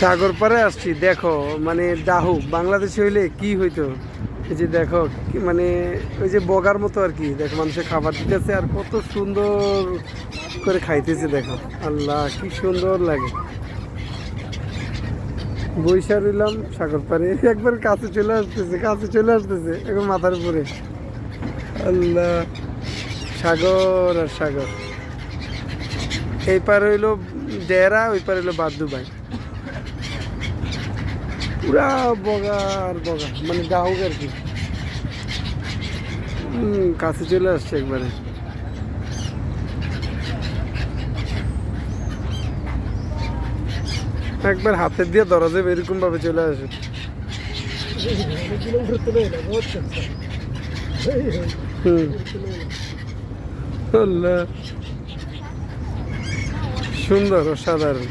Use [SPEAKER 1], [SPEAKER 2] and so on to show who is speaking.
[SPEAKER 1] সাগর পাড়ে আসছি, দেখো মানে ডাহু বাংলাদেশে হইলে কি হইতো। এই যে দেখো মানে ওই যে বগার মতো আর কি, দেখো মানুষের খাবার দিতেছে আর কত সুন্দর করে খাইতেছে, দেখো আল্লাহ কি সুন্দর লাগে। বৈশা রইলাম সাগর পাড়ে, একবার কাছে চলে আসতেছে, কাছে চলে আসতেছে এখন মাথার উপরে। আল্লাহ, সাগর আর সাগর। এই পার হইলো ডেরা, ওই পার হইলো বাদ দুবাই। পুরা বগা আর বগা, মানে ডাহুক আর কি। কাছে চলে আসছে একবারে। একবার হাতের দিয়ে ধরা যাবে এরকম ভাবে চলে আসে। হুম, আল্লাহ সুন্দর, অসাধারণ।